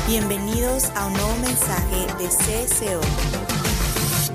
Bienvenidos a un nuevo mensaje de CSO.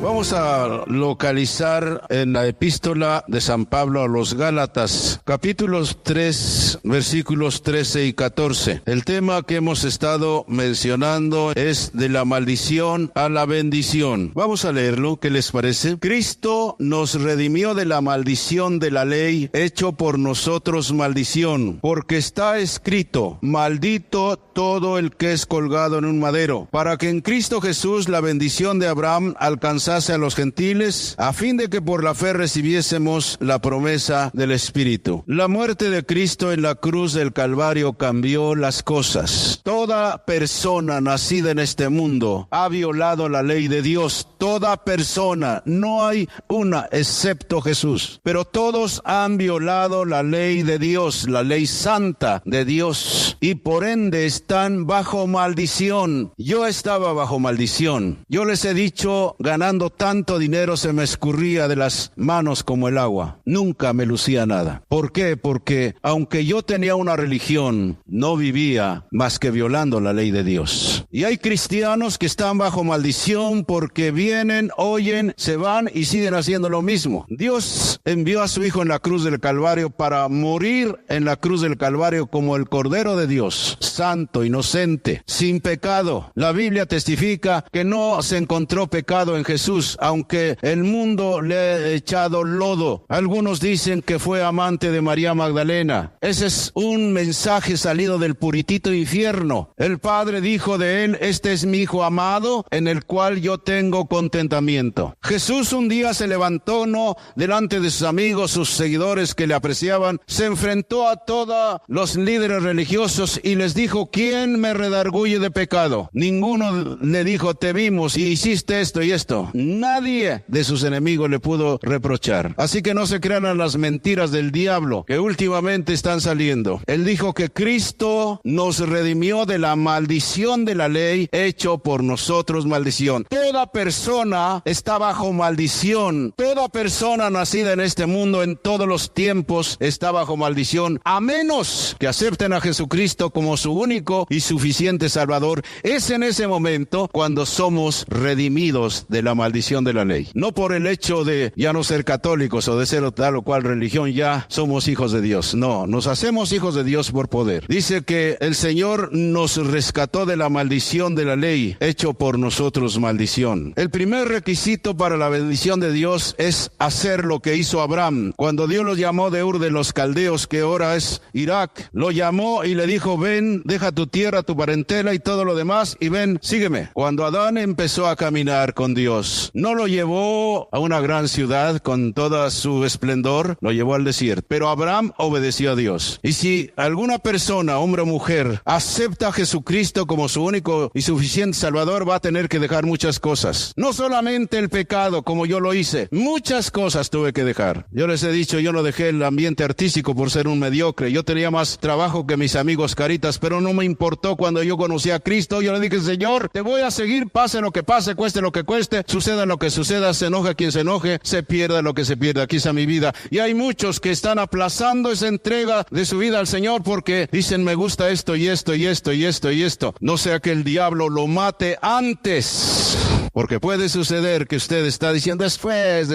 Vamos a localizar en la epístola de San Pablo a los Gálatas, capítulos 3, versículos 13 y 14. El tema que hemos estado mencionando es de la maldición a la bendición. Vamos a leerlo, ¿qué les parece? Cristo nos redimió de la maldición de la ley, hecho por nosotros maldición, porque está escrito, maldito todo el que es colgado en un madero, para que en Cristo Jesús la bendición de Abraham alcanzase a los gentiles, a fin de que por la fe recibiésemos la promesa del Espíritu. La muerte de Cristo en la cruz del Calvario cambió las cosas. Toda persona nacida en este mundo ha violado la ley de Dios. Toda persona, no hay una excepto Jesús, pero todos han violado la ley de Dios, la ley santa de Dios, y por ende están bajo maldición. Yo estaba bajo maldición. Yo les he dicho, ganando tanto dinero se me escurría de las manos como el agua. Nunca me lucía nada. ¿Por qué? Porque aunque yo tenía una religión, no vivía más que violando la ley de Dios. Y hay cristianos que están bajo maldición porque vienen, oyen, se van y siguen haciendo lo mismo. Dios envió a su Hijo en la cruz del Calvario para morir en la cruz del Calvario como el Cordero de Dios, santo, inocente, sin pecado. La Biblia testifica que no se encontró pecado en Jesús, aunque el mundo le ha echado lodo. Algunos dicen que fue amante de María Magdalena. Ese es un mensaje salido del puritito infierno. El Padre dijo de él, este es mi Hijo amado, en el cual yo tengo contentamiento. Jesús un día se levantó, no delante de sus amigos, sus seguidores que le apreciaban, se enfrentó a todos los líderes religiosos y les dijo, ¿quién me redarguye de pecado? Ninguno le dijo, te vimos y hiciste esto y esto. Nadie de sus enemigos le pudo reprochar. Así que no se crean a las mentiras del diablo que últimamente están saliendo. Él dijo que Cristo nos redimió de la maldición de la ley, hecho por nosotros maldición. Toda persona está bajo maldición. Toda persona nacida en este mundo en todos los tiempos está bajo maldición, a menos que acepten a Jesucristo como su único y suficiente Salvador. Es en ese momento cuando somos redimidos de la maldición de la ley. No por el hecho de ya no ser católicos o de ser tal o cual religión, ya somos hijos de Dios. No, nos hacemos hijos de Dios por poder. Dice que el Señor nos rescató de la maldición de la ley, hecho por nosotros maldición. El primer requisito para la bendición de Dios es hacer lo que hizo Abraham. Cuando Dios lo llamó de Ur de los Caldeos, que ahora es Irak, lo llamó y le dijo, ven, deja tu tierra, tu parentela y todo lo demás y ven, sígueme. Cuando Adán empezó a caminar con Dios, no lo llevó a una gran ciudad con toda su esplendor, lo llevó al desierto. Pero Abraham obedeció a Dios. Y si alguna persona, hombre o mujer, acepta a Jesucristo como su único y suficiente Salvador, va a tener que dejar muchas cosas. No solamente el pecado, como yo lo hice. Muchas cosas tuve que dejar. Yo les he dicho, yo no dejé el ambiente artístico por ser un mediocre. Yo tenía más trabajo que mis amigos caritas, pero no me importó cuando yo conocí a Cristo. Yo le dije, Señor, te voy a seguir, pase lo que pase, cueste lo que cueste, suceda lo que suceda, se enoja quien se enoje, se pierda lo que se pierda. Aquí está mi vida. Y hay muchos que están aplazando esa entrega de su vida al Señor porque dicen, me gusta esto y esto y esto y esto y esto. No sea que el diablo lo mate antes. Porque puede suceder que usted está diciendo, después,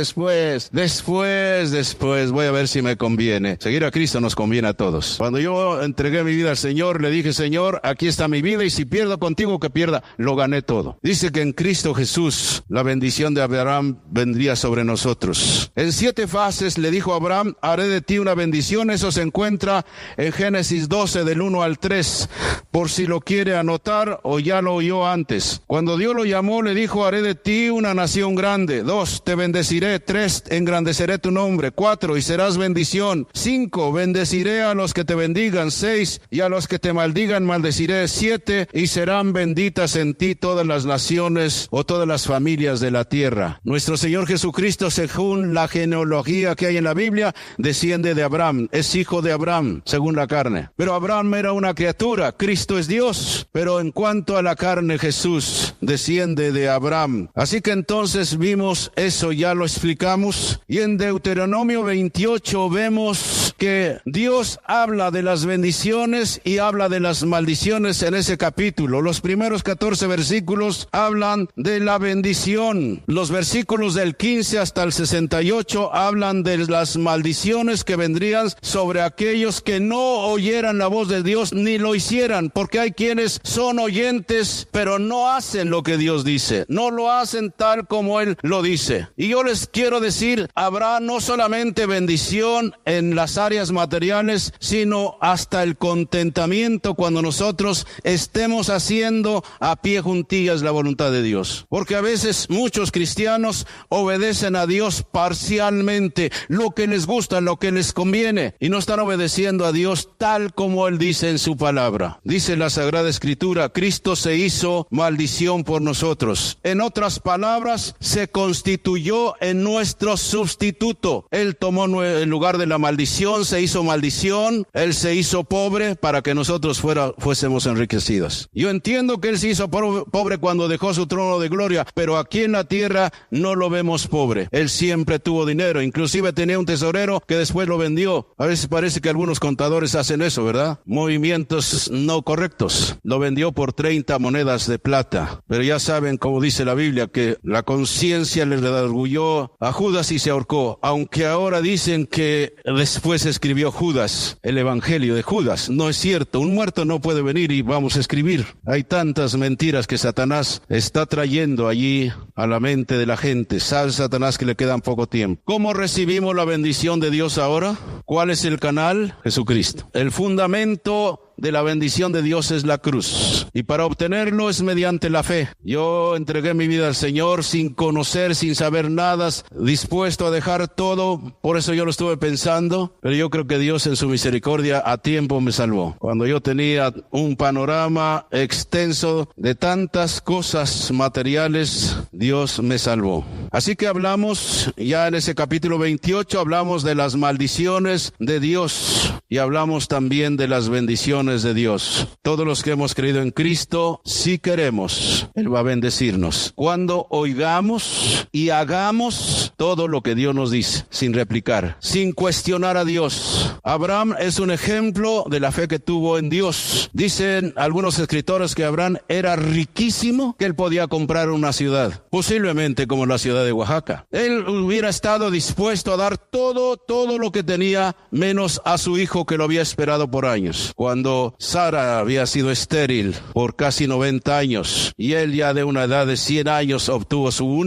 voy a ver si me conviene. Seguir a Cristo nos conviene a todos. Cuando yo entregué mi vida al Señor, le dije, Señor, aquí está mi vida y si pierdo contigo, que pierda, lo gané todo. Dice que en Cristo Jesús, la bendición de Abraham vendría sobre nosotros. En 7 fases le dijo a Abraham, haré de ti una bendición. Eso se encuentra en Génesis 12, del 1 al 3, por si lo quiere anotar o ya lo oyó antes. Cuando Dios lo llamó, le dijo, haré de ti una nación grande. 2, te bendeciré. 3, engrandeceré tu nombre. 4, y serás bendición. 5, bendeciré a los que te bendigan. 6, y a los que te maldigan maldeciré. 7, y serán benditas en ti todas las naciones o todas las familias de la tierra. Nuestro Señor Jesucristo, según la genealogía que hay en la Biblia, desciende de Abraham, es hijo de Abraham, según la carne. Pero Abraham era una criatura, Cristo es Dios. Pero en cuanto a la carne, Jesús desciende de Abraham. Así que entonces vimos eso, ya lo explicamos. Y en Deuteronomio 28 vemos que Dios habla de las bendiciones y habla de las maldiciones en ese capítulo. Los primeros 14 versículos hablan de la bendición. Los versículos del 15 hasta el 68 hablan de las maldiciones que vendrían sobre aquellos que no oyeran la voz de Dios ni lo hicieran, porque hay quienes son oyentes pero no hacen lo que Dios dice, no lo hacen tal como Él lo dice. Y yo les quiero decir, habrá no solamente bendición en las áreas materiales, sino hasta el contentamiento cuando nosotros estemos haciendo a pie juntillas la voluntad de Dios. Porque a veces muchos cristianos obedecen a Dios parcialmente, lo que les gusta, lo que les conviene, y no están obedeciendo a Dios tal como Él dice en su palabra. Dice la Sagrada Escritura, Cristo se hizo maldición por nosotros. En otras palabras, se constituyó en nuestro sustituto. Él tomó el lugar de la maldición, se hizo maldición, Él se hizo pobre para que nosotros fuésemos enriquecidos. Yo entiendo que Él se hizo pobre cuando dejó su trono de gloria, pero aquí en la tierra no lo vemos pobre. Él siempre tuvo dinero, inclusive tenía un tesorero que después lo vendió. A veces parece que algunos contadores hacen eso, ¿verdad? Movimientos no correctos. Lo vendió por 30 monedas de plata. Pero ya saben, como dice la Biblia, que la conciencia le redarguyó a Judas y se ahorcó. Aunque ahora dicen que después escribió Judas, el evangelio de Judas. No es cierto, un muerto no puede venir y vamos a escribir. Hay tantas mentiras que Satanás está trayendo allí a la mente de la gente. Sabe Satanás que le queda poco tiempo. ¿Cómo recibimos la bendición de Dios ahora? ¿Cuál es el canal? Jesucristo. El fundamento de la bendición de Dios es la cruz, y para obtenerlo es mediante la fe. Yo entregué mi vida al Señor sin conocer, sin saber nada, dispuesto a dejar todo. Por eso yo lo estuve pensando, pero yo creo que Dios en su misericordia a tiempo me salvó. Cuando yo tenía un panorama extenso de tantas cosas materiales, Dios me salvó. Así que hablamos ya en ese capítulo 28, hablamos de las maldiciones de Dios y hablamos también de las bendiciones de Dios. Todos los que hemos creído en Cristo, si queremos, Él va a bendecirnos cuando oigamos y hagamos todo lo que Dios nos dice, sin replicar, sin cuestionar a Dios. Abraham es un ejemplo de la fe que tuvo en Dios. Dicen algunos escritores que Abraham era riquísimo, que él podía comprar una ciudad, posiblemente como la ciudad de Oaxaca. Él hubiera estado dispuesto a dar todo lo que tenía, menos a su hijo que lo había esperado por años. Cuando Sara había sido estéril por casi 90 años y él ya de una edad de 100 años obtuvo su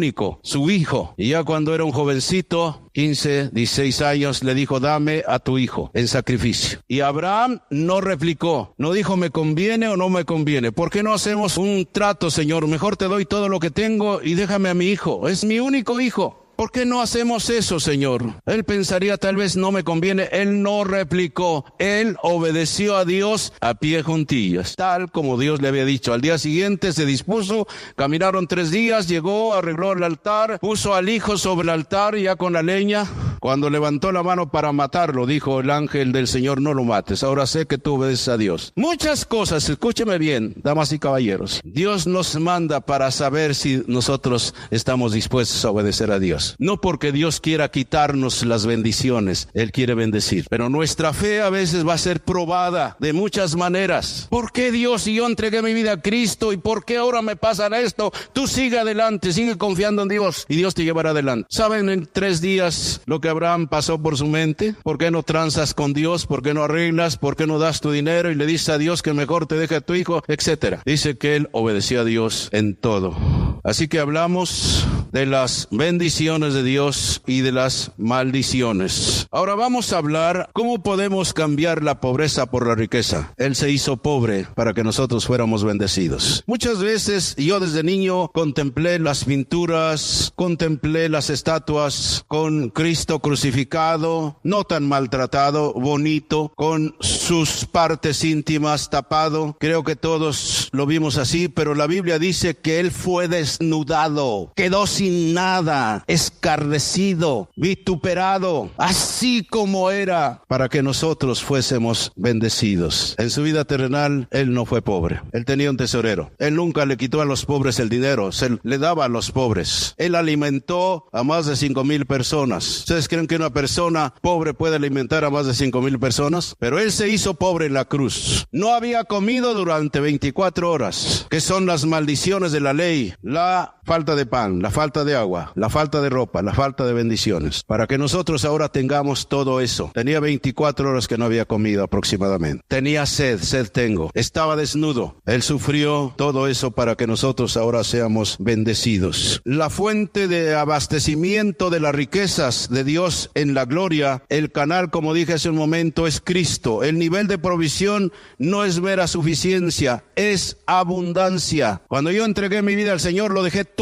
hijo. Y ya cuando era un jovencito, 15, 16 años, le dijo, dame a tu hijo en sacrificio. Y Abraham no replicó, no dijo me conviene o no me conviene. ¿Por qué no hacemos un trato, Señor? Mejor te doy todo lo que tengo y déjame a mi hijo. Es mi único hijo. ¿Por qué no hacemos eso, Señor? Él pensaría, tal vez no me conviene. Él no replicó. Él obedeció a Dios a pie juntillas, tal como Dios le había dicho. Al día siguiente se dispuso, caminaron 3 días, llegó, arregló el altar, puso al hijo sobre el altar ya con la leña. Cuando levantó la mano para matarlo, dijo el ángel del Señor, no lo mates, ahora sé que tú obedeces a Dios. Muchas cosas, escúcheme bien, damas y caballeros. Dios nos manda para saber si nosotros estamos dispuestos a obedecer a Dios. No porque Dios quiera quitarnos las bendiciones, Él quiere bendecir. Pero nuestra fe a veces va a ser probada de muchas maneras. ¿Por qué Dios, si yo entregué mi vida a Cristo, y por qué ahora me pasa esto? Tú sigue adelante, sigue confiando en Dios y Dios te llevará adelante. ¿Saben en 3 días lo que Abraham pasó por su mente? ¿Por qué no transas con Dios? ¿Por qué no arreglas? ¿Por qué no das tu dinero y le dices a Dios que mejor te deje a tu hijo? Etcétera. Dice que él obedeció a Dios en todo. Así que hablamos de las bendiciones de Dios y de las maldiciones. Ahora vamos a hablar cómo podemos cambiar la pobreza por la riqueza. Él se hizo pobre para que nosotros fuéramos bendecidos. Muchas veces yo desde niño contemplé las pinturas, contemplé las estatuas con Cristo crucificado, no tan maltratado, bonito, con sus partes íntimas tapado. Creo que todos lo vimos así, pero la Biblia dice que Él fue desnudado, quedó sin sin nada, escarnecido, vituperado, así como era, para que nosotros fuésemos bendecidos. En su vida terrenal, Él no fue pobre. Él tenía un tesorero. Él nunca le quitó a los pobres el dinero, se le daba a los pobres. Él alimentó a más de 5,000 personas. ¿Ustedes creen que una persona pobre puede alimentar a más de 5,000 personas? Pero Él se hizo pobre en la cruz. No había comido durante 24 horas, que son las maldiciones de la ley, la falta de pan, la falta de agua, la falta de ropa, la falta de bendiciones, para que nosotros ahora tengamos todo eso. Tenía 24 horas que no había comido aproximadamente. Tenía sed tengo. Estaba desnudo. Él sufrió todo eso para que nosotros ahora seamos bendecidos. La fuente de abastecimiento de las riquezas de Dios en la gloria, el canal, como dije hace un momento, es Cristo. El nivel de provisión no es mera suficiencia, es abundancia. Cuando yo entregué mi vida al Señor, lo dejé todo.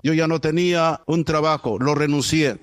Yo ya no tenía un trabajo, lo renuncié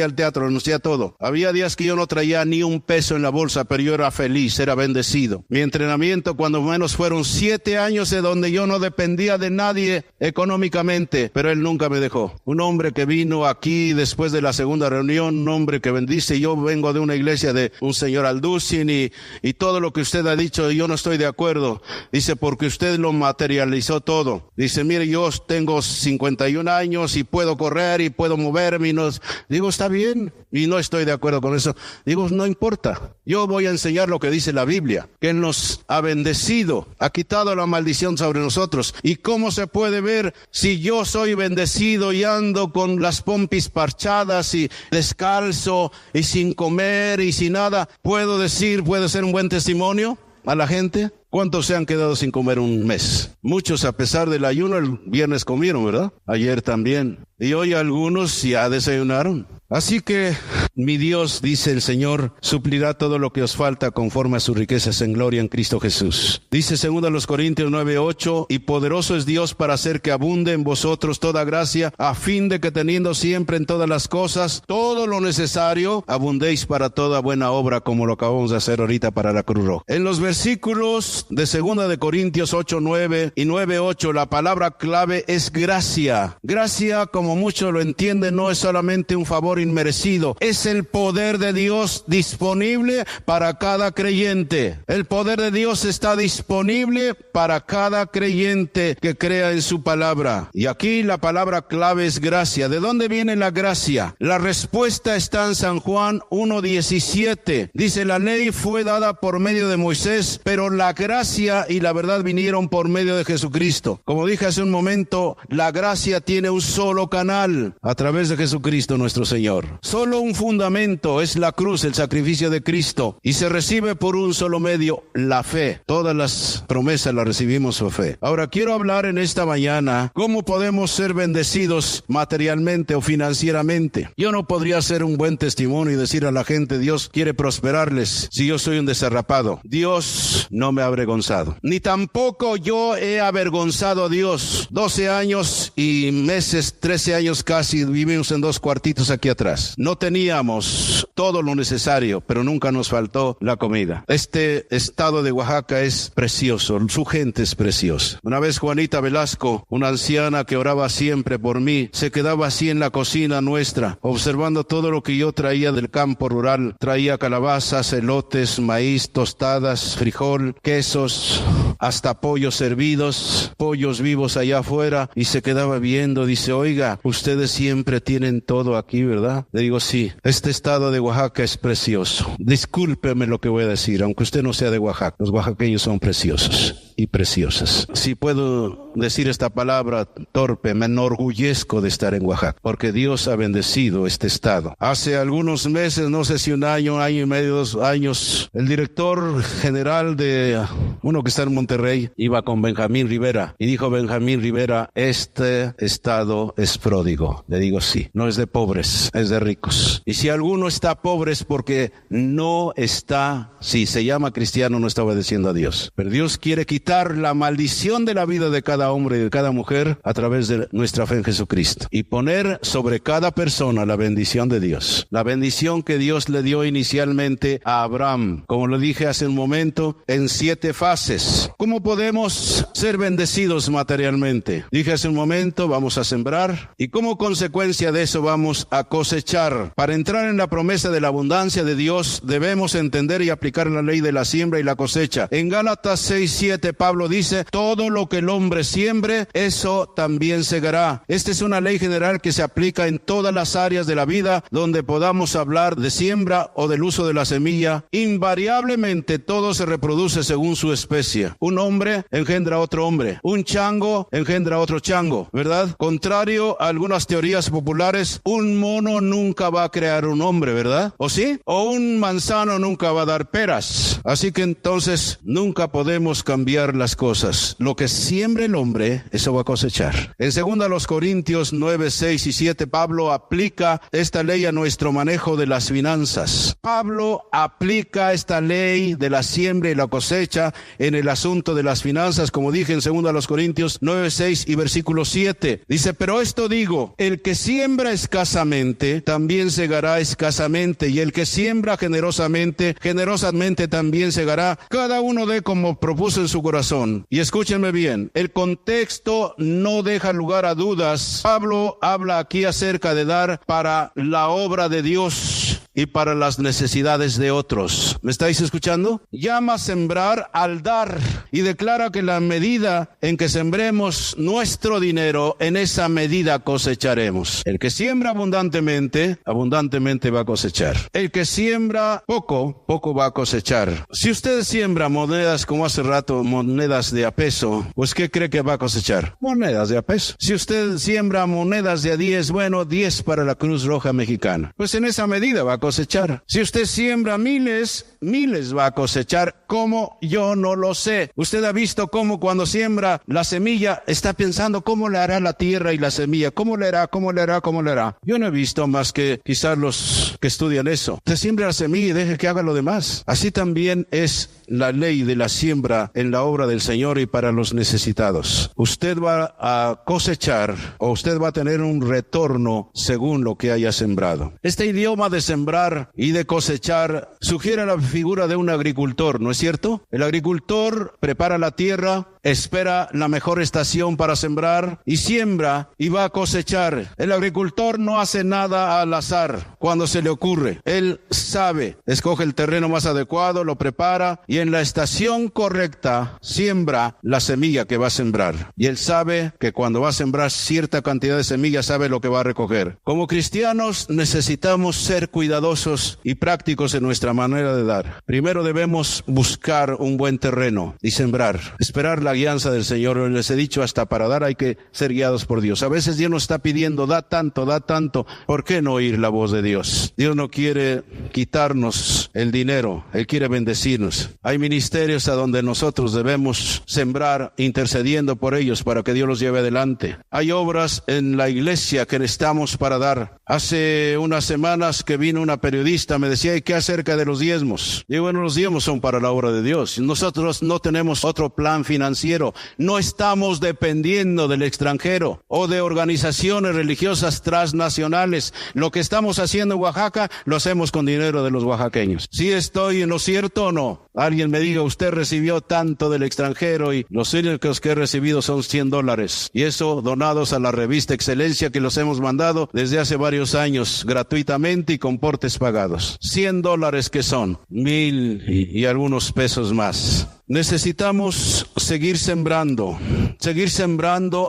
al teatro, renuncié a todo. Había días que yo no traía ni un peso en la bolsa, pero yo era feliz, era bendecido. Mi entrenamiento, cuando menos, fueron 7 años de donde yo no dependía de nadie económicamente, pero Él nunca me dejó. Un hombre que vino aquí después de la segunda reunión, un hombre que bendice. Yo vengo de una iglesia de un señor Alducin y todo lo que usted ha dicho, yo no estoy de acuerdo. Dice, porque usted lo materializó todo. Dice, mire, yo tengo 51 años y puedo correr y puedo moverme y no... Digo, está bien, y no estoy de acuerdo con eso. Digo, no importa. Yo voy a enseñar lo que dice la Biblia, que Él nos ha bendecido, ha quitado la maldición sobre nosotros. ¿Y cómo se puede ver si yo soy bendecido y ando con las pompis parchadas y descalzo y sin comer y sin nada? ¿Puedo ser un buen testimonio a la gente? ¿Cuántos se han quedado sin comer un mes? Muchos, a pesar del ayuno, el viernes comieron, ¿verdad? Ayer también. Y hoy algunos ya desayunaron. Así que mi Dios, dice el Señor, suplirá todo lo que os falta conforme a sus riquezas en gloria en Cristo Jesús. Dice 2 Corintios 9:8, y poderoso es Dios para hacer que abunde en vosotros toda gracia, a fin de que teniendo siempre en todas las cosas todo lo necesario, abundéis para toda buena obra, como lo acabamos de hacer ahorita para la Cruz Roja. En los versículos de 2 Corintios 8:9 y 9:8, la palabra clave es gracia. Gracia, como muchos lo entienden, no es solamente un favor inmerecido, es el poder de Dios disponible para cada creyente. El poder de Dios está disponible para cada creyente que crea en su palabra. Y aquí la palabra clave es gracia. ¿De dónde viene la gracia? La respuesta está en San Juan 1:17. Dice, la ley fue dada por medio de Moisés, pero la gracia y la verdad vinieron por medio de Jesucristo. Como dije hace un momento, la gracia tiene un solo canal, a través de Jesucristo nuestro Señor. Solo un fundamento es la cruz, el sacrificio de Cristo, y se recibe por un solo medio, la fe. Todas las promesas las recibimos por fe. Ahora quiero hablar en esta mañana cómo podemos ser bendecidos materialmente o financieramente. Yo no podría ser un buen testimonio y decir a la gente, Dios quiere prosperarles, si yo soy un desarrapado. Dios no me ha avergonzado, ni tampoco yo he avergonzado a Dios. 12 años y meses, 13 años casi, vivimos en 2 cuartitos aquí atrás. No teníamos todo lo necesario, pero nunca nos faltó la comida. Este estado de Oaxaca es precioso, su gente es preciosa. Una vez Juanita Velasco, una anciana que oraba siempre por mí, se quedaba así en la cocina nuestra, observando todo lo que yo traía del campo rural. Traía calabazas, elotes, maíz, tostadas, frijol, quesos, hasta pollos hervidos, pollos vivos allá afuera, y se quedaba viendo. Dice, oiga, ustedes siempre tienen todo aquí, ¿verdad? Le digo, sí, este estado de Oaxaca es precioso. Discúlpeme lo que voy a decir, aunque usted no sea de Oaxaca, los oaxaqueños son preciosos y preciosas. Si puedo decir esta palabra torpe, me enorgullezco de estar en Oaxaca, porque Dios ha bendecido este estado. Hace algunos meses, no sé si un año y medio, 2 años, el director general de uno que está en Monterrey iba con Benjamín Rivera y dijo Benjamín Rivera, este estado es pródigo. Le digo, sí, no es de pobres, es de ricos. Y si alguno está pobre es porque no está, si se llama cristiano, no está obedeciendo a Dios. Pero Dios quiere quitar quitar la maldición de la vida de cada hombre y de cada mujer a través de nuestra fe en Jesucristo y poner sobre cada persona la bendición de Dios, la bendición que Dios le dio inicialmente a Abraham, como lo dije hace un momento, en 7 fases. ¿Cómo podemos ser bendecidos materialmente? Dije hace un momento, vamos a sembrar y como consecuencia de eso vamos a cosechar. Para entrar en la promesa de la abundancia de Dios debemos entender y aplicar la ley de la siembra y la cosecha. En Gálatas 6:7 Pablo dice, todo lo que el hombre siembre, eso también segará. Esta es una ley general que se aplica en todas las áreas de la vida donde podamos hablar de siembra o del uso de la semilla. Invariablemente todo se reproduce según su especie. Un hombre engendra a otro hombre. Un chango engendra a otro chango, ¿verdad? Contrario a algunas teorías populares, un mono nunca va a crear un hombre, ¿verdad? ¿O sí? O un manzano nunca va a dar peras. Así que entonces nunca podemos cambiar las cosas. Lo que siembre el hombre, eso va a cosechar. En 2 Corintios 9, 6 y 7, Pablo aplica esta ley a nuestro manejo de las finanzas. Pablo aplica esta ley de la siembra y la cosecha en el asunto de las finanzas, como dije en 2 Corintios 9, 6 y versículo 7. Dice, pero esto digo, el que siembra escasamente, también segará escasamente, y el que siembra generosamente, generosamente también segará. Cada uno dé como propuso en su corazón. Y escúchenme bien, el contexto no deja lugar a dudas. Pablo habla aquí acerca de dar para la obra de Dios y para las necesidades de otros. ¿Me estáis escuchando? Llama a sembrar al dar y declara que la medida en que sembremos nuestro dinero, en esa medida cosecharemos. El que siembra abundantemente, abundantemente va a cosechar. El que siembra poco, poco va a cosechar. Si usted siembra monedas, como hace rato, monedas de a peso, pues ¿qué cree que va a cosechar? Monedas de a peso. Si usted siembra monedas de a 10, bueno, 10 para la Cruz Roja Mexicana. Pues en esa medida va a cosechar. Si usted siembra miles, miles va a cosechar. ¿Cómo? Yo no lo sé. Usted ha visto cómo cuando siembra la semilla está pensando cómo le hará la tierra y la semilla, cómo le hará, cómo le hará, cómo le hará. Yo no he visto más que quizás los que estudian eso. Usted siembra la semilla y deje que haga lo demás. Así también es la ley de la siembra en la obra del Señor y para los necesitados. Usted va a cosechar o usted va a tener un retorno según lo que haya sembrado. Este idioma de sembrar y de cosechar sugiere la figura de un agricultor, ¿no es cierto? El agricultor prepara la tierra, espera la mejor estación para sembrar y siembra y va a cosechar. El agricultor no hace nada al azar cuando se le ocurre. Él sabe, escoge el terreno más adecuado, lo prepara y en la estación correcta siembra la semilla que va a sembrar. Y él sabe que cuando va a sembrar cierta cantidad de semillas, sabe lo que va a recoger. Como cristianos necesitamos ser cuidadosos y prácticos en nuestra manera de dar. Primero debemos buscar un buen terreno y sembrar, esperar la guianza del Señor. Les he dicho, hasta para dar hay que ser guiados por Dios. A veces Dios nos está pidiendo, da tanto. ¿Por qué no oír la voz de Dios? Dios no quiere quitarnos el dinero, Él quiere bendecirnos. Hay ministerios a donde nosotros debemos sembrar intercediendo por ellos para que Dios los lleve adelante. Hay obras en la iglesia que necesitamos para dar. Hace unas semanas que vino una periodista, me decía, ¿y qué acerca de los diezmos? Digo, bueno, los diezmos son para la obra de Dios. Nosotros no tenemos otro plan financiero. No estamos dependiendo del extranjero o de organizaciones religiosas transnacionales. Lo que estamos haciendo en Oaxaca, lo hacemos con dinero de los oaxaqueños. ¿Sí estoy en lo cierto o no? Alguien me diga, usted recibió tanto del extranjero y los únicos que he recibido son $100. Y eso donados a la revista Excelencia que los hemos mandado desde hace varios años gratuitamente y con portes pagados. $100 que son 1,000 y algunos pesos más. Necesitamos seguir sembrando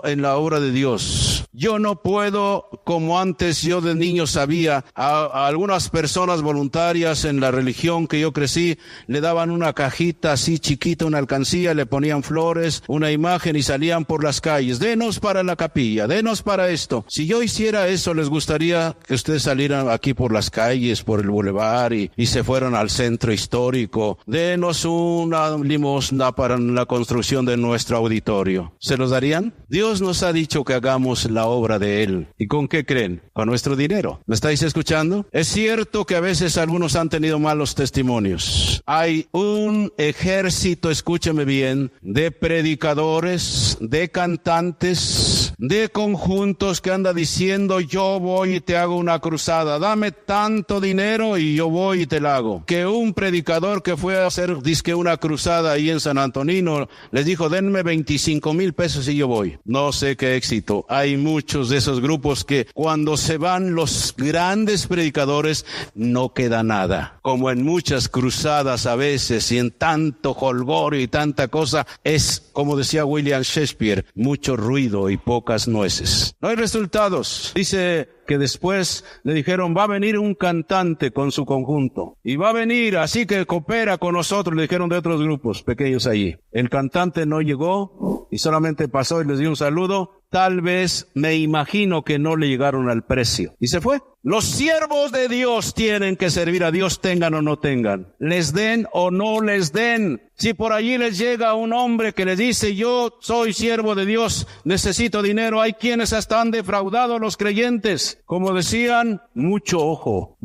en la obra de Dios. Yo no puedo, como antes yo de niño sabía, a algunas personas voluntarias en la religión que yo crecí, le daban una cajita así chiquita, una alcancía, le ponían flores, una imagen y salían por las calles. Denos para la capilla, denos para esto. Si yo hiciera eso, les gustaría que ustedes salieran aquí por las calles, por el bulevar y se fueran al centro histórico. Denos una limosna para la construcción de nuestro auditorio. ¿Se los darían? Dios nos ha dicho que hagamos la obra de Él. ¿Y con qué creen? Con nuestro dinero. ¿Me estáis escuchando? Es cierto que a veces algunos han tenido malos testimonios. Hay un ejército, escúcheme bien, de predicadores, de cantantes, de conjuntos que anda diciendo: yo voy y te hago una cruzada, dame tanto dinero y yo voy y te la hago. Que un predicador que fue a hacer dizque una cruzada ahí en San Antonino les dijo: denme 25,000 pesos y yo voy. No sé qué éxito. Hay muchos de esos grupos que cuando se van los grandes predicadores no queda nada. Como en muchas cruzadas a veces y en tanto jolgorio y tanta cosa, es, como decía William Shakespeare, mucho ruido y pocas nueces. No hay resultados. Dice que después le dijeron: va a venir un cantante con su conjunto y va a venir, así que coopera con nosotros, le dijeron de otros grupos pequeños allí. El cantante no llegó y solamente pasó y les dio un saludo. Tal vez, me imagino que no le llegaron al precio y se fue. Los siervos de Dios tienen que servir a Dios, tengan o no tengan, les den o no les den. Si por allí les llega un hombre que les dice: yo soy siervo de Dios, necesito dinero, hay quienes hasta han defraudado a los creyentes. Como decían, mucho ojo,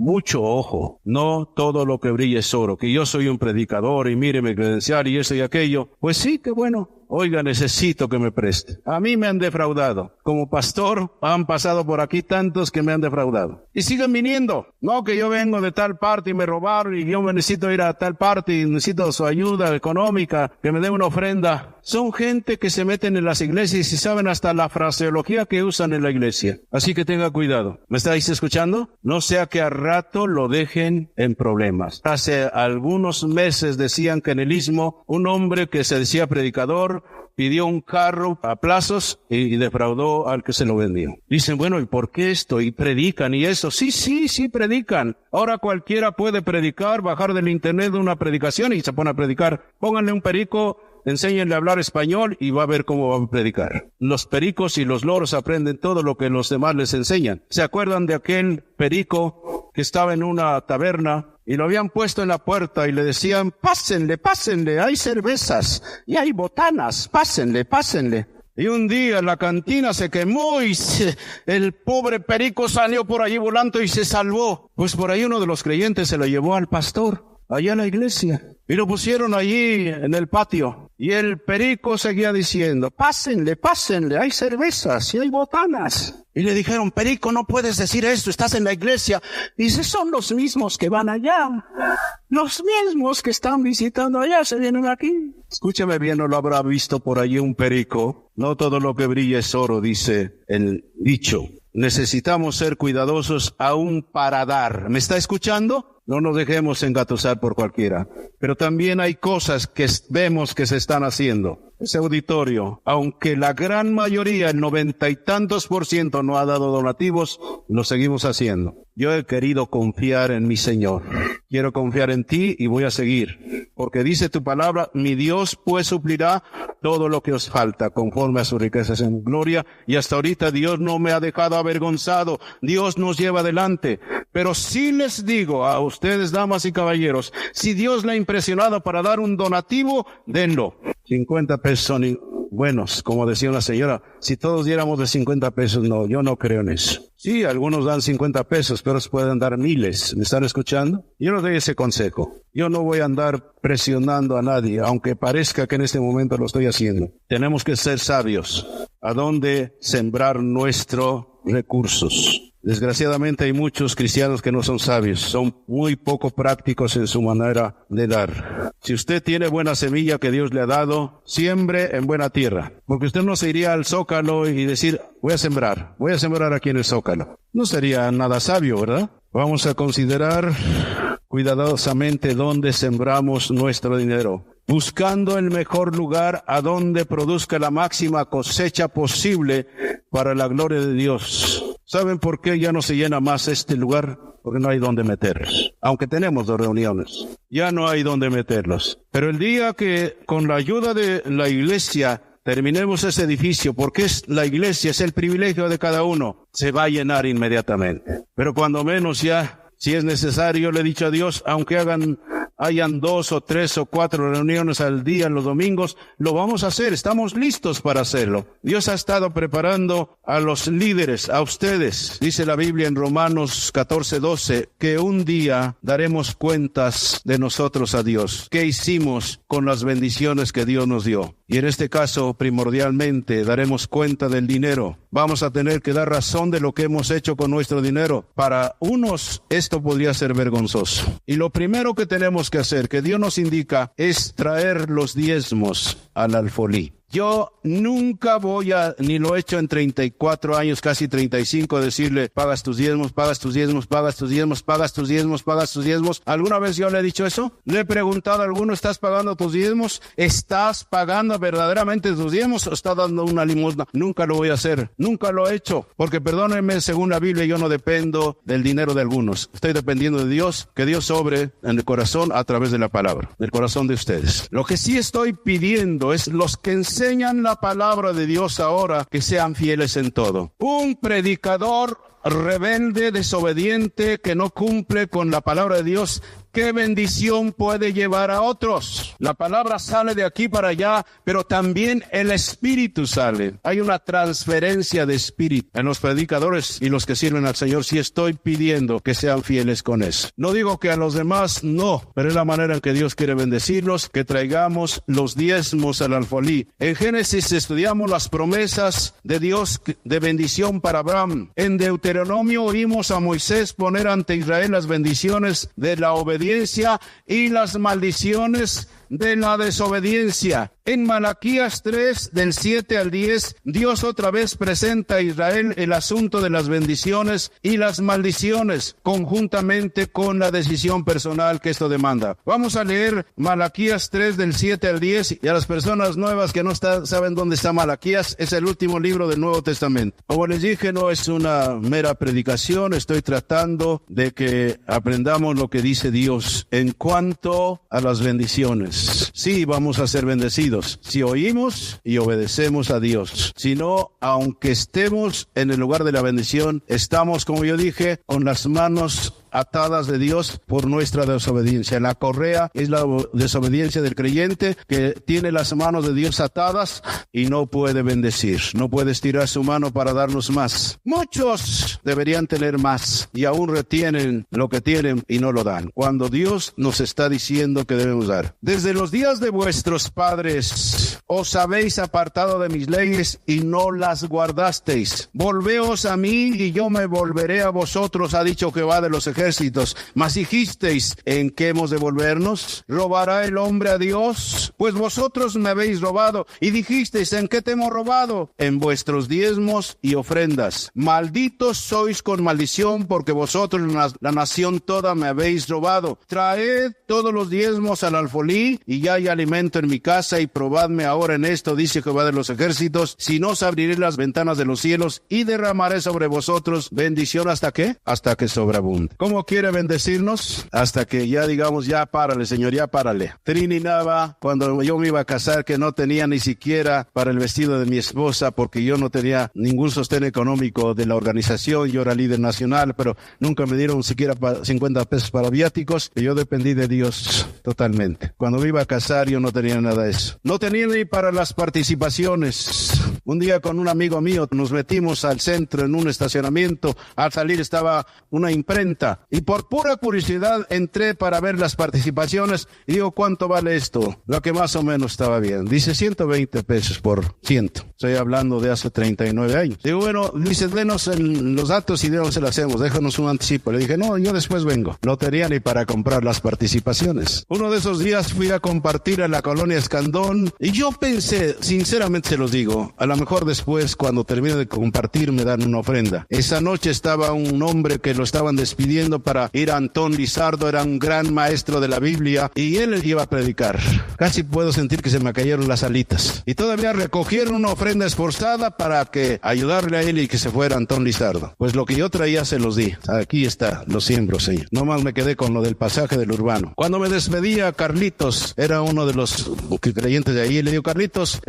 no todo lo que brilla es oro, que yo soy un predicador y mire mi credencial y eso y aquello. Pues sí, qué bueno. Oiga, necesito que me preste. A mí me han defraudado. Como pastor, han pasado por aquí tantos que me han defraudado. Y siguen viniendo. No, que yo vengo de tal parte y me robaron y yo me necesito ir a tal parte y necesito su ayuda económica, que me dé una ofrenda. Son gente que se meten en las iglesias y saben hasta la fraseología que usan en la iglesia. Así que tenga cuidado. ¿Me estáis escuchando? No sea que a rato lo dejen en problemas. Hace algunos meses decían que en el Istmo un hombre que se decía predicador pidió un carro a plazos y defraudó al que se lo vendió. Dicen: bueno, ¿y por qué esto? ¿Y predican y eso? Sí, predican. Ahora cualquiera puede predicar, bajar del internet una predicación y se pone a predicar. Pónganle un perico, enséñenle a hablar español y va a ver cómo va a predicar. Los pericos y los loros aprenden todo lo que los demás les enseñan. ¿Se acuerdan de aquel perico que estaba en una taberna y lo habían puesto en la puerta y le decían: pásenle, hay cervezas y hay botanas, pásenle? Y un día la cantina se quemó y el pobre perico salió por allí volando y se salvó. Pues por ahí uno de los creyentes se lo llevó al pastor, allá en la iglesia, y lo pusieron allí en el patio. Y el perico seguía diciendo: pásenle, hay cervezas y hay botanas. Y le dijeron: perico, no puedes decir esto, estás en la iglesia. Dice: son los mismos que van allá, los mismos que están visitando allá, se vienen aquí. Escúchame bien, no lo habrá visto por allí un perico. No todo lo que brilla es oro, dice el dicho. Necesitamos ser cuidadosos aún para dar. ¿Me está escuchando? No nos dejemos engatusar por cualquiera. Pero también hay cosas que vemos que se están haciendo. Ese auditorio, aunque la gran mayoría, el 90 y tantos % no ha dado donativos, lo seguimos haciendo. Yo he querido confiar en mi Señor. Quiero confiar en ti y voy a seguir. Porque dice tu palabra: mi Dios pues suplirá todo lo que os falta conforme a sus riquezas en gloria. Y hasta ahorita Dios no me ha dejado avergonzado. Dios nos lleva adelante. Pero sí les digo a ustedes, damas y caballeros, si Dios le ha impresionado para dar un donativo, denlo. 50 pesos son buenos, como decía una señora. Si todos diéramos de 50 pesos, no, yo no creo en eso. Sí, algunos dan 50 pesos, pero pueden dar miles. ¿Me están escuchando? Yo no doy ese consejo. Yo no voy a andar presionando a nadie, aunque parezca que en este momento lo estoy haciendo. Tenemos que ser sabios. ¿A dónde sembrar nuestros recursos? Desgraciadamente hay muchos cristianos que no son sabios, son muy poco prácticos en su manera de dar. Si usted tiene buena semilla que Dios le ha dado, siembre en buena tierra, porque usted no se iría al Zócalo y decir: voy a sembrar aquí en el Zócalo. No sería nada sabio, ¿verdad? Vamos a considerar cuidadosamente dónde sembramos nuestro dinero, buscando el mejor lugar a donde produzca la máxima cosecha posible para la gloria de Dios. ¿Saben por qué ya no se llena más este lugar? Porque no hay donde meterlos. Aunque tenemos 2 reuniones, ya no hay donde meterlos. Pero el día que con la ayuda de la iglesia terminemos ese edificio, porque es la iglesia, es el privilegio de cada uno, se va a llenar inmediatamente. Pero cuando menos ya, si es necesario, le he dicho a Dios, aunque hagan hayan 2 o 3 o 4 reuniones al día los domingos, lo vamos a hacer. Estamos listos para hacerlo. Dios ha estado preparando a los líderes, a ustedes. Dice la Biblia en Romanos 14:12, que un día daremos cuentas de nosotros a Dios. ¿Qué hicimos con las bendiciones que Dios nos dio? Y en este caso, primordialmente, daremos cuenta del dinero. Vamos a tener que dar razón de lo que hemos hecho con nuestro dinero. Para unos, esto podría ser vergonzoso. Y lo primero que tenemos que hacer, que Dios nos indica, es traer los diezmos al alfolí. Yo nunca voy a, ni lo he hecho en 34 años, casi 35, decirle, pagas tus diezmos, pagas tus diezmos, pagas tus diezmos, pagas tus diezmos, pagas tus diezmos. ¿Alguna vez yo le he dicho eso? Le he preguntado a alguno, ¿estás pagando tus diezmos? ¿Estás pagando verdaderamente tus diezmos o estás dando una limosna? Nunca lo voy a hacer, nunca lo he hecho, porque perdónenme, según la Biblia, yo no dependo del dinero de algunos. Estoy dependiendo de Dios, que Dios sobre en el corazón a través de la palabra, del corazón de ustedes. Lo que sí estoy pidiendo es los que enseñan la palabra de Dios ahora, que sean fieles en todo. Un predicador rebelde, desobediente, que no cumple con la palabra de Dios, ¿qué bendición puede llevar a otros? La palabra sale de aquí para allá, pero también el espíritu sale. Hay una transferencia de espíritu en los predicadores y los que sirven al Señor. Sí estoy pidiendo que sean fieles con eso. No digo que a los demás no, pero es la manera en que Dios quiere bendecirlos, que traigamos los diezmos al alfolí. En Génesis estudiamos las promesas de Dios de bendición para Abraham. En Deuteronomio oímos a Moisés poner ante Israel las bendiciones de la obediencia y las maldiciones de la desobediencia. En Malaquías 3, del 7 al 10, Dios otra vez presenta a Israel el asunto de las bendiciones y las maldiciones, conjuntamente con la decisión personal que esto demanda. Vamos a leer Malaquías 3, del 7 al 10, y a las personas nuevas que no saben dónde está Malaquías, es el último libro del Nuevo Testamento. Como les dije, no es una mera predicación, estoy tratando de que aprendamos lo que dice Dios en cuanto a las bendiciones. Sí, vamos a ser bendecidos si oímos y obedecemos a Dios. Si no, aunque estemos en el lugar de la bendición, estamos, como yo dije, con las manos atadas de Dios por nuestra desobediencia. La correa es la desobediencia del creyente, que tiene las manos de Dios atadas y no puede bendecir, no puede estirar su mano para darnos más. Muchos deberían tener más y aún retienen lo que tienen y no lo dan, cuando Dios nos está diciendo que debemos dar. Desde los días de vuestros padres os habéis apartado de mis leyes y no las guardasteis. Volveos a mí y yo me volveré a vosotros, ha dicho Jehová de los ejércitos. Mas dijisteis, ¿en qué hemos de volvernos? ¿Robará el hombre a Dios? Pues vosotros me habéis robado. Y dijisteis, ¿en qué te hemos robado? En vuestros diezmos y ofrendas. Malditos sois con maldición, porque vosotros, la nación toda, me habéis robado. Traed todos los diezmos al alfolí, y ya hay alimento en mi casa, y probadme ahora en esto, dice Jehová de los ejércitos, si no os abriré las ventanas de los cielos, y derramaré sobre vosotros bendición, ¿hasta qué? Hasta que sobreabunde. ¿Cómo quiere bendecirnos? Hasta que ya digamos, ya párale, Señor, ya párale. Trini Nava, cuando yo me iba a casar, que no tenía ni siquiera para el vestido de mi esposa, porque yo no tenía ningún sostén económico de la organización, yo era líder nacional, pero nunca me dieron siquiera 50 pesos para viáticos, y yo dependí de Dios totalmente. Cuando me iba a casar, yo no tenía nada de eso. No tenía ni para las participaciones. Un día con un amigo mío nos metimos al centro en un estacionamiento. Al salir estaba una imprenta y por pura curiosidad entré para ver las participaciones y digo, ¿cuánto vale esto? Lo que más o menos estaba bien. Dice 120 pesos por 100. Estoy hablando de hace 39 años. Digo, bueno, dice, denos los datos y de dónde se lo hacemos, déjanos un anticipo. Le dije, no, yo después vengo. No tenía ni para comprar las participaciones. Uno de esos días fui a compartir a la colonia Escandón y yo pensé, sinceramente se los digo, a lo mejor después cuando termine de compartir me dan una ofrenda. Esa noche estaba un hombre que lo estaban despidiendo para ir a Antón Lizardo, era un gran maestro de la Biblia y él iba a predicar. Casi puedo sentir que se me cayeron las alitas. Y todavía recogieron una ofrenda esforzada para que ayudarle a él y que se fuera Antón Lizardo. Pues lo que yo traía se los di. Aquí está, lo siembro, Señor. Nomás me quedé con lo del pasaje del urbano. Cuando me despedía, Carlitos, era uno de los creyentes de ahí, le digo, Carlitos,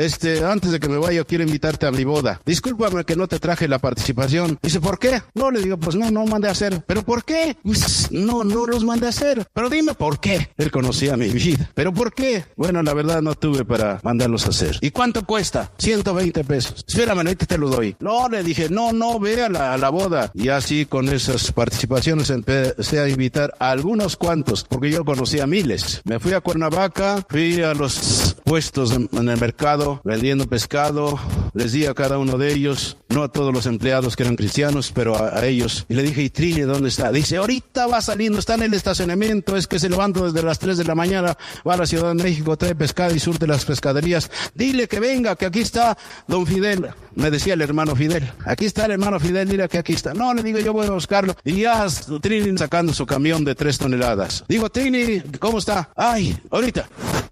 antes de que me vaya, quiero invitarte a mi boda. Discúlpame que no te traje la participación. Dice, ¿por qué? No, le digo, pues no mandé a hacer. ¿Pero por qué? qué? Pues no los mandé a hacer. Pero dime por qué. Él conocía mi vida. ¿Pero por qué? Bueno, la verdad no tuve para mandarlos a hacer. ¿Y cuánto cuesta? 120 pesos. Espérame, ahorita te lo doy. No, le dije, no, ve a la boda. Y así con esas participaciones empecé a invitar a algunos cuantos, porque yo conocía miles. Me fui a Cuernavaca, fui a los puestos en el mercado vendiendo pescado. Les di a cada uno de ellos, no a todos los empleados que eran cristianos, pero a ellos. Y le dije, ¿y Trini dónde está? Dice, ahorita va saliendo, está en el estacionamiento, es que se levanta desde las 3 de la mañana, va a la Ciudad de México, trae pescado y surte las pescaderías. Dile que venga, que aquí está don Fidel. Me decía el hermano Fidel, aquí está el hermano Fidel, dile que aquí está. No, le digo, yo voy a buscarlo. Y ya Trini sacando su camión de 3 toneladas. Digo, Trini, ¿cómo está? Ay, ahorita.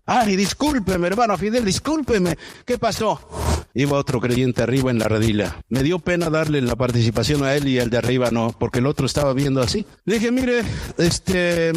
Ay, discúlpeme, hermano Fidel, discúlpeme. ¿Qué pasó? Iba otro creyente arriba en la redila. Me dio pena darle la participación a él y el de arriba no, porque el otro estaba viendo así. Le dije, mire,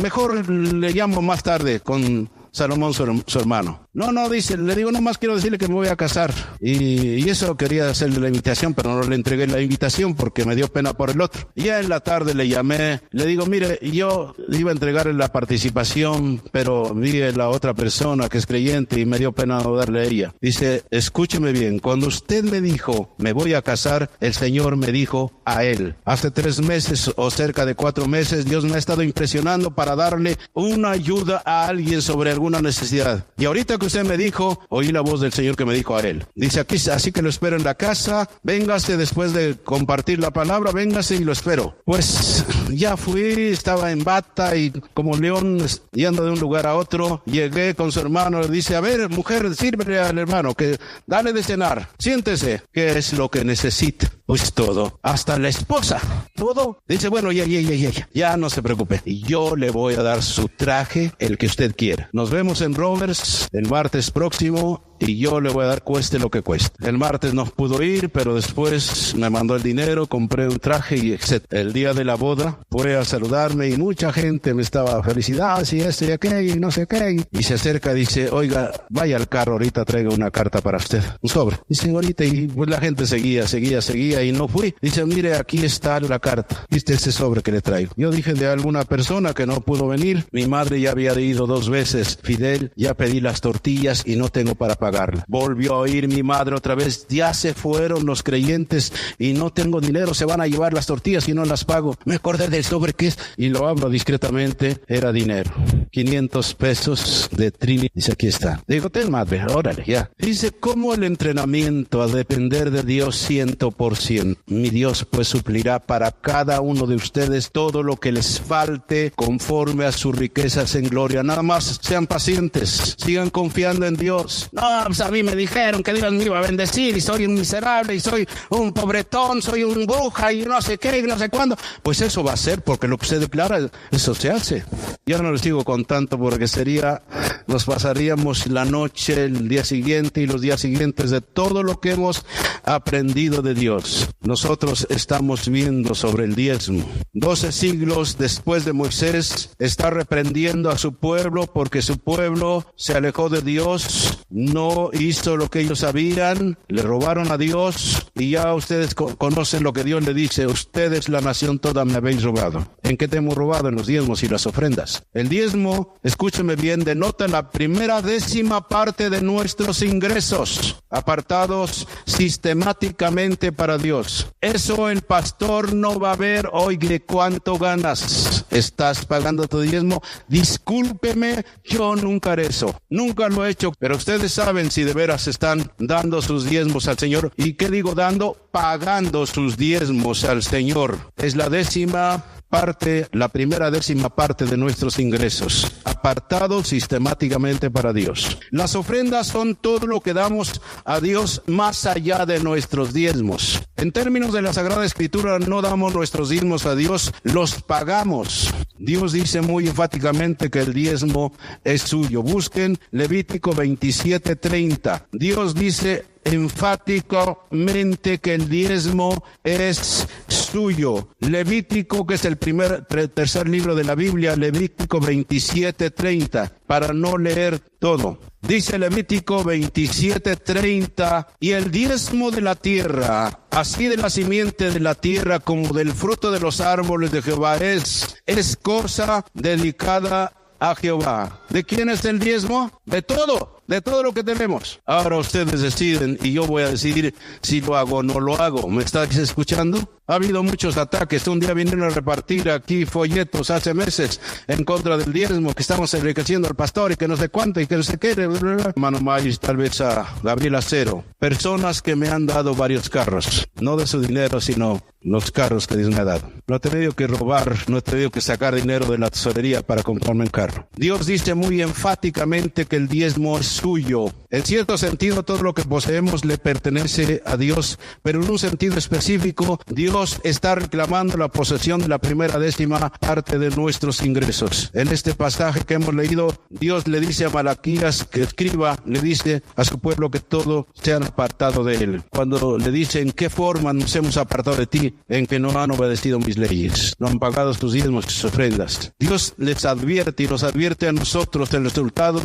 mejor le llamo más tarde con Salomón, su hermano. No, dice, le digo, nomás quiero decirle que me voy a casar. Y eso quería hacerle la invitación, pero no le entregué la invitación porque me dio pena por el otro. Y ya en la tarde le llamé, le digo, mire, yo iba a entregarle la participación, pero vi a la otra persona que es creyente y me dio pena no darle a ella. Dice, escúcheme bien, cuando usted me dijo, me voy a casar, el Señor me dijo a él. Hace 3 meses o cerca de 4 meses, Dios me ha estado impresionando para darle una ayuda a alguien sobre alguna necesidad. Y ahorita que usted me dijo, oí la voz del Señor que me dijo a él. Dice aquí, así que lo espero en la casa, véngase después de compartir la palabra, véngase y lo espero. Pues ya fui, estaba en bata y como león yendo de un lugar a otro, llegué con su hermano, le dice, a ver, mujer, sírvele al hermano, que dale de cenar, siéntese, ¿qué es lo que necesita? Pues todo, hasta la esposa, todo. Dice, bueno, ya no se preocupe, yo le voy a dar su traje, el que usted quiera. Nos vemos en Rovers el martes próximo y yo le voy a dar cueste lo que cueste. El martes no pudo ir, pero después me mandó el dinero, compré un traje y etc. El día de la boda fue a saludarme y mucha gente me estaba felicidades y esto y aquello y no sé qué. Y se acerca y dice, oiga, vaya al carro, ahorita traigo una carta para usted, un sobre. Dice, ahorita, y pues la gente seguía y no fui. Dice, mire, aquí está la carta, viste ese sobre que le traigo. Yo dije de alguna persona que no pudo venir, mi madre ya había ido 2 veces, Fidel, ya pedí las tortillas y no tengo para pagarla. Volvió a oír mi madre otra vez, ya se fueron los creyentes y no tengo dinero, se van a llevar las tortillas y no las pago. Me acordé del sobre que es, y lo abro discretamente, era dinero. 500 pesos de Trini. Dice, aquí está. Digo, ten madre, órale, ya. Dice, ¿cómo el entrenamiento a depender de Dios 100%? Mi Dios pues suplirá para cada uno de ustedes todo lo que les falte conforme a sus riquezas en gloria. Nada más sean pacientes, sigan confiando en Dios. No, pues a mí me dijeron que Dios me iba a bendecir y soy un miserable y soy un pobretón, soy un bruja y no sé qué y no sé cuándo. Pues eso va a ser porque lo que usted declara, eso se hace. Yo no les sigo contando porque nos pasaríamos la noche, el día siguiente y los días siguientes de todo lo que hemos aprendido de Dios. Nosotros estamos viendo sobre el diezmo. 12 siglos después de Moisés está reprendiendo a su pueblo porque su pueblo se alejó de Dios, no hizo lo que ellos sabían, le robaron a Dios y ya ustedes conocen lo que Dios le dice, ustedes la nación toda me habéis robado. ¿En qué te hemos robado? En los diezmos y las ofrendas. El diezmo, escúcheme bien, denota la primera 10ª parte de nuestros ingresos, apartados sistemáticamente para Dios. Eso el pastor no va a ver, oye, ¿cuánto ganas? ¿Estás pagando tu diezmo? Discúlpeme, yo nunca haré eso, nunca lo he hecho, pero ustedes saben si de veras están dando sus diezmos al Señor. ¿Y qué digo dando? Pagando sus diezmos al Señor. Es la 10ª parte, la primera 10ª parte de nuestros ingresos, apartados sistemáticamente para Dios. Las ofrendas son todo lo que damos a Dios más allá de nuestros diezmos. En términos de la Sagrada Escritura, no damos nuestros diezmos a Dios, los pagamos. Dios dice muy enfáticamente que el diezmo es suyo. Busquen Levítico 27:30. Dios dice enfáticamente que el diezmo es suyo. Levítico, que es el tercer libro de la Biblia, Levítico 27:30, para no leer todo. Dice Levítico 27:30, y el diezmo de la tierra, así de la simiente de la tierra como del fruto de los árboles de Jehová, es cosa dedicada a Jehová. ¿De quién es el diezmo? De todo lo que tenemos. Ahora ustedes deciden y yo voy a decidir si lo hago o no lo hago. ¿Me estáis escuchando? Ha habido muchos ataques. Un día vinieron a repartir aquí folletos hace meses en contra del diezmo, que estamos enriqueciendo al pastor y que no sé cuánto y que no sé qué. Hermano Mayes, tal vez a Gabriel Acero. Personas que me han dado varios carros. No de su dinero, sino los carros que Dios me ha dado. No he tenido que robar, no he tenido que sacar dinero de la tesorería para comprarme un carro. Dios dice muy enfáticamente que el diezmo es suyo. En cierto sentido, todo lo que poseemos le pertenece a Dios, pero en un sentido específico, Dios está reclamando la posesión de la primera décima parte de nuestros ingresos. En este pasaje que hemos leído, Dios le dice a Malaquías que escriba, le dice a su pueblo que todo se han apartado de él. Cuando le dice en qué forma nos hemos apartado de ti, en que no han obedecido mis leyes, no han pagado tus diezmos y sus ofrendas. Dios les advierte y nos advierte a nosotros el resultado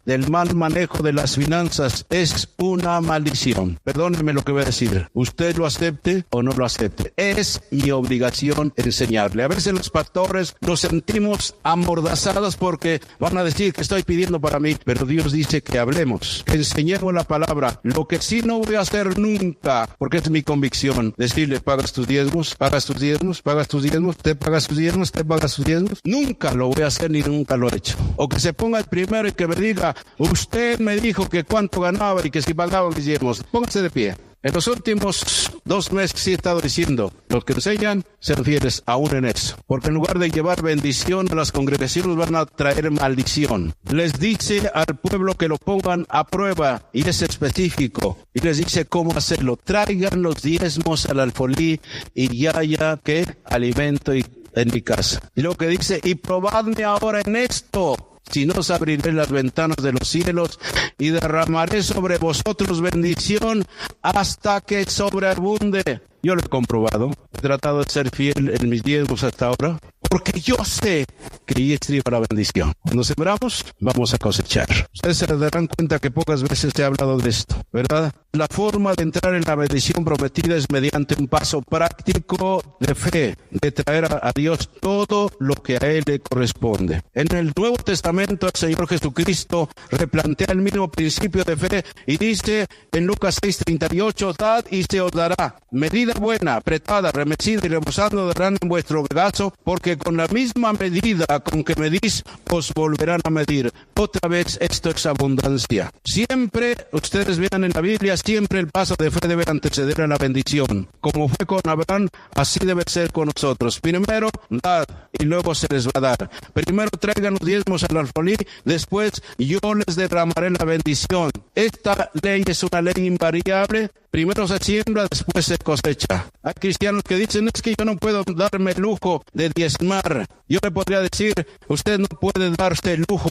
del mal manejo de las finanzas es una maldición. Perdónenme lo que voy a decir. Usted lo acepte o no lo acepte. Es mi obligación enseñarle. A veces los pastores nos sentimos amordazados porque van a decir que estoy pidiendo para mí, pero Dios dice que hablemos, que enseñemos la palabra. Lo que sí no voy a hacer nunca, porque es mi convicción, decirle pagas tus diezmos, pagas tus diezmos, pagas tus diezmos, te pagas tus diezmos, te pagas tus diezmos. Nunca lo voy a hacer ni nunca lo he hecho. O que se ponga el primero y que me diga, usted me dijo que cuánto ganaba y que si pagaba mis diezmos. Póngase de pie. En los últimos 2 meses sí he estado diciendo, los que enseñan, sean fieles aún en eso. Porque en lugar de llevar bendición a las congregaciones van a traer maldición. Les dice al pueblo que lo pongan a prueba y es específico. Y les dice cómo hacerlo. Traigan los diezmos al alfolí y ya haya que alimento en mi casa. Y luego que dice, y probadme ahora en esto. Si no, os abriré las ventanas de los cielos y derramaré sobre vosotros bendición hasta que sobreabunde. Yo lo he comprobado. He tratado de ser fiel en mis diezmos hasta ahora, porque yo sé que allí estriba la bendición. Cuando sembramos, vamos a cosechar. Ustedes se darán cuenta que pocas veces he hablado de esto, ¿verdad? La forma de entrar en la bendición prometida es mediante un paso práctico de fe, de traer a Dios todo lo que a Él le corresponde. En el Nuevo Testamento, el Señor Jesucristo replantea el mismo principio de fe y dice en Lucas 6:38, dad y se os dará. Medida buena, apretada, remecida y rebosando darán en vuestro regazo, porque con la misma medida con que medís, os volverán a medir. Otra vez, esto es abundancia. Siempre, ustedes vean en la Biblia, siempre el paso de fe debe anteceder a la bendición. Como fue con Abraham, así debe ser con nosotros. Primero, dad, y luego se les va a dar. Primero traigan los diezmos al alfolí, después yo les derramaré la bendición. Esta ley es una ley invariable. Primero se siembra, después se cosecha. Hay cristianos que dicen, es que yo no puedo darme el lujo de diezmar. Yo le podría decir, usted no puede darse el lujo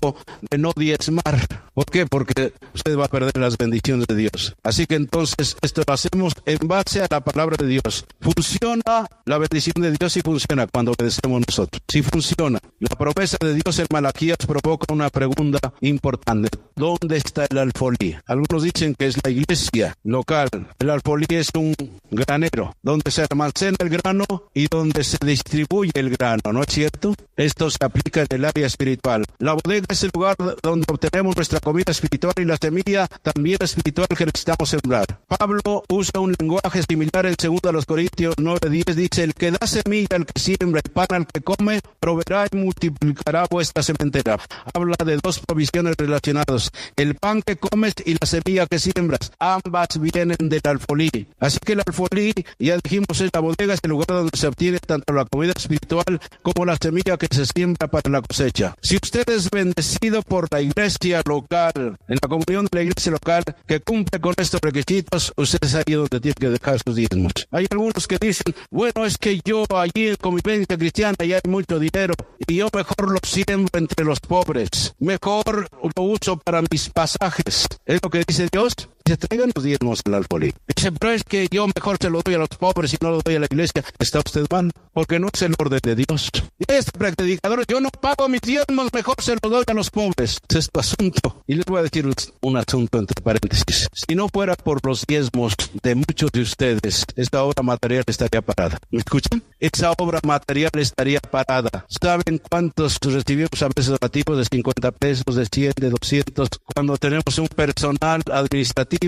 de no diezmar. ¿Por qué? Porque usted va a perder las bendiciones de Dios. Así que entonces esto lo hacemos en base a la palabra de Dios. Funciona la bendición de Dios y funciona cuando obedecemos nosotros. Sí funciona. La promesa de Dios en Malaquías provoca una pregunta importante. ¿Dónde está el alfolí? Algunos dicen que es la iglesia local. El alfolí es un granero donde se almacena el grano y donde se distribuye el grano, ¿no es cierto? Esto se aplica en el área espiritual. La bodega es el lugar donde obtenemos nuestra comida espiritual y la semilla también espiritual que necesitamos sembrar. Pablo usa un lenguaje similar en 2 Corintios 9:10. Dice, el que da semilla al que siembra y pan al que come, proveerá y multiplicará vuestra sementera. Habla de 2 provisiones relacionadas. El pan que comes y la semilla que siembras. Ambas vienen del alfolí. Así que el alfolí, ya dijimos, es la bodega, es el lugar donde se obtiene tanto la comida espiritual como la semilla que se siembra para la cosecha. Si usted es bendecido por la iglesia local, en la comunión de la iglesia local, que cumple con estos requisitos, usted es ahí donde tiene que dejar sus diezmos. Hay algunos que dicen, bueno, es que yo allí en convivencia cristiana ya hay mucho dinero y yo mejor lo siembro entre los pobres, mejor lo uso para mis pasajes. ¿Es lo que dice Dios? Dice, traigan los diezmos al alfolí. Dice, pero es que yo mejor se lo doy a los pobres y no lo doy a la iglesia. Está usted mal, porque no es el orden de Dios. Y este predicador, yo no pago mis diezmos, mejor se los doy a los pobres. Ese es tu asunto. Y les voy a decir un asunto entre paréntesis. Si no fuera por los diezmos de muchos de ustedes, esta obra material estaría parada. ¿Me escuchan? Esa obra material estaría parada. ¿Saben cuántos recibimos a veces donativos de 50 pesos, de 100, de 200? Cuando tenemos un personal administrativo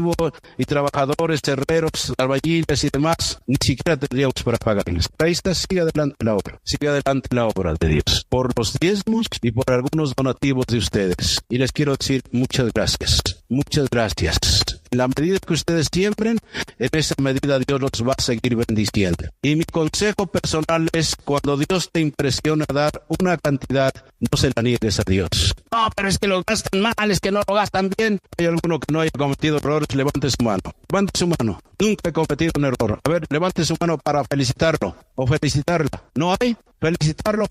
y trabajadores, herreros, albañiles y demás, ni siquiera tendríamos para pagarles. Ahí está, sigue adelante la obra. Sigue adelante la obra de Dios. Por los diezmos y por algunos donativos de ustedes. Y les quiero decir muchas gracias. Muchas gracias. En la medida que ustedes siembren, en esa medida Dios los va a seguir bendiciendo. Y mi consejo personal es, cuando Dios te impresiona a dar una cantidad, no se la niegues a Dios. No, pero es que lo gastan mal, es que no lo gastan bien. ¿Hay alguno que no haya cometido errores? Levante su mano. Levante su mano. Nunca he cometido un error. A ver, levante su mano para felicitarlo o felicitarla. ¿No hay? Felicitarla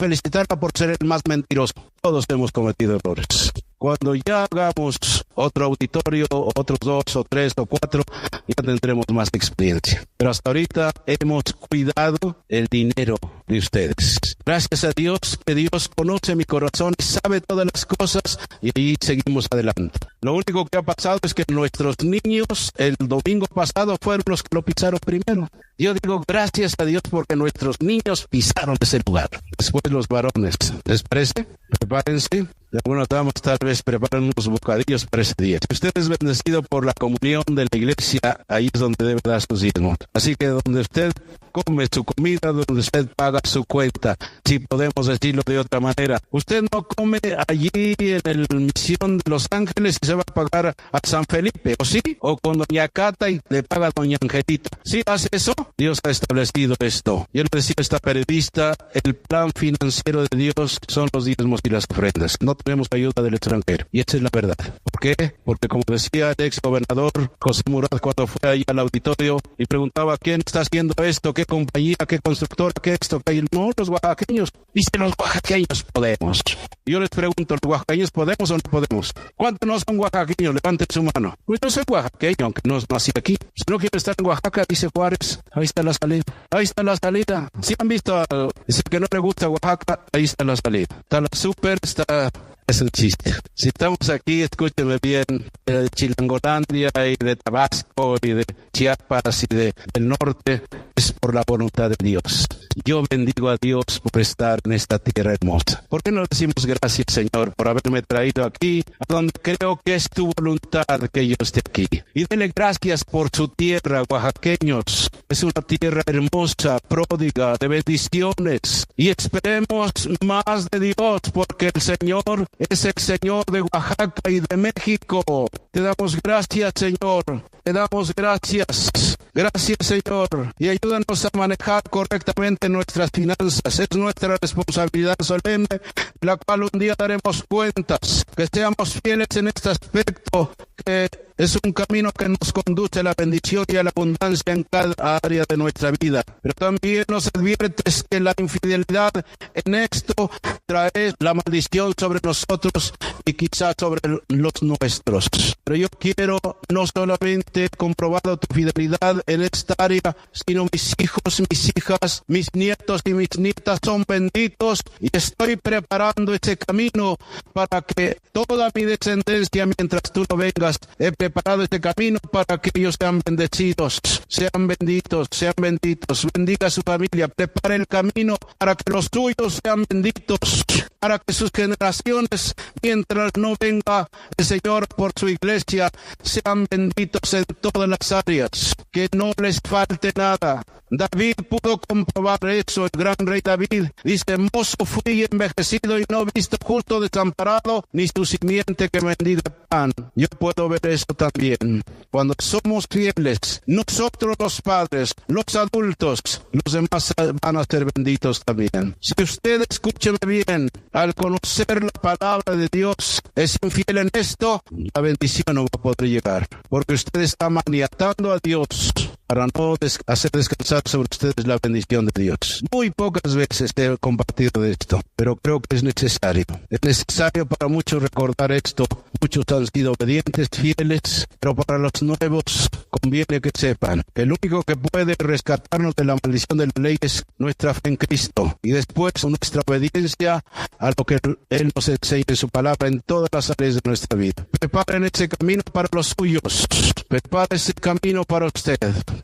por ser el más mentiroso. Todos hemos cometido errores. Cuando ya hagamos otro auditorio, otros 2 o 3 o 4, ya tendremos más experiencia. Pero hasta ahorita hemos cuidado el dinero de ustedes. Gracias a Dios, que Dios conoce mi corazón y sabe todas las cosas, y ahí seguimos adelante. Lo único que ha pasado es que nuestros niños el domingo pasado fueron los que lo pisaron primero. Yo digo gracias a Dios porque nuestros niños pisaron ese lugar. Después los varones. ¿Les parece? Prepárense. Algunas damas tal vez preparan unos bocadillos para ese día. Si usted es bendecido por la comunión de la iglesia, ahí es donde debe dar sus diezmos. Así que donde usted come su comida, donde usted paga su cuenta, si podemos decirlo de otra manera. Usted no come allí en el Misión de Los Ángeles y se va a pagar a San Felipe, ¿o sí? O con doña Cata y le paga a doña Angelita. ¿Sí hace eso? Dios ha establecido esto. Y él decía a esta periodista, el plan financiero de Dios son los diezmos y las ofrendas. No tenemos ayuda del extranjero. Y esa es la verdad. ¿Por qué? Porque como decía el ex gobernador José Murat cuando fue ahí al auditorio y preguntaba quién está haciendo esto, qué compañía, qué constructora, qué esto, qué... No, los oaxaqueños. Dice, los oaxaqueños podemos. Y yo les pregunto, ¿los oaxaqueños podemos o no podemos? ¿Cuántos no son oaxaqueños? Levanten su mano. Pues no soy oaxaqueño, aunque no nací aquí. Si no quiero estar en Oaxaca, dice Juárez, ahí está la salida. Ahí está la salida. Si han visto, dice que no le gusta Oaxaca, ahí está la salida. Está la súper, está... Es un chiste. Si estamos aquí, escúcheme bien, de Chilangolandia y de Tabasco y de Chiapas y del norte, es por la voluntad de Dios. Yo bendigo a Dios por estar en esta tierra hermosa. ¿Por qué no decimos gracias, Señor, por haberme traído aquí, a donde creo que es tu voluntad que yo esté aquí? Y dele gracias por su tierra, oaxaqueños. Es una tierra hermosa, pródiga, de bendiciones. Y esperemos más de Dios, porque el Señor es el Señor de Oaxaca y de México. Te damos gracias, Señor. Te damos gracias. Gracias, Señor. Y ayúdanos a manejar correctamente nuestras finanzas. Es nuestra responsabilidad solemne, la cual un día daremos cuentas. Que seamos fieles en este aspecto, que es un camino que nos conduce a la bendición y a la abundancia en cada área de nuestra vida. Pero también nos adviertes que la infidelidad en esto trae la maldición sobre nosotros y quizás sobre los nuestros. Pero yo quiero no solamente comprobado tu fidelidad en esta área, sino mis hijos, mis hijas, mis nietos y mis nietas son benditos, y estoy preparando ese camino para que toda mi descendencia, mientras tú no vengas, he preparado este camino para que ellos sean bendecidos, sean benditos, sean benditos. Bendiga a su familia, prepare el camino para que los suyos sean benditos, para que sus generaciones, mientras no venga el Señor por su iglesia, sean benditos en todas las áreas, que no les falte nada. David pudo comprobar eso, el gran rey David dice, mozo fui envejecido y no visto justo desamparado, ni su simiente que mendiga pan. Yo puedo ver eso también. Cuando somos fieles, nosotros los padres, los adultos, los demás van a ser benditos también. Si usted, escúcheme bien, al conocer la palabra de Dios, es infiel en esto, la bendición no va a poder llegar, porque usted está maniatando a Dios para no hacer descansar sobre ustedes la bendición de Dios. Muy pocas veces he compartido de esto, pero creo que es necesario. Es necesario para muchos recordar esto, Muchos han sido obedientes, fieles, pero para los nuevos conviene que sepan que el único que puede rescatarnos de la maldición de la ley es nuestra fe en Cristo y después nuestra obediencia a lo que Él nos enseña en su palabra en todas las áreas de nuestra vida. Preparen ese camino para los suyos. Prepara ese camino para usted.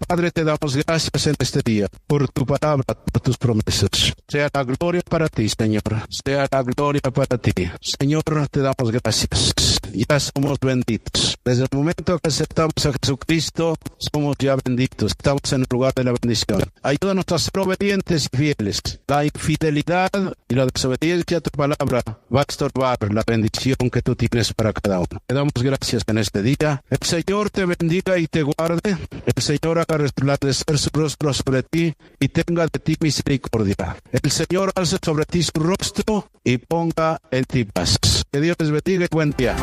Padre, te damos gracias en este día por tu palabra, por tus promesas. Sea la gloria para ti, Señor. Sea la gloria para ti. Señor, te damos gracias. Ya somos benditos. Desde el momento que aceptamos a Jesucristo, somos ya benditos. Estamos en el lugar de la bendición. Ayúdanos a ser obedientes y fieles. La infidelidad y la desobediencia a tu palabra va a estorbar la bendición que tú tienes para cada uno. Te damos gracias en este día. El Señor te bendiga y te guarde. El Señor haga resplandecer su rostro sobre ti y tenga de ti misericordia. El Señor alce sobre ti su rostro y ponga en ti paz. Que Dios les bendiga y buen día.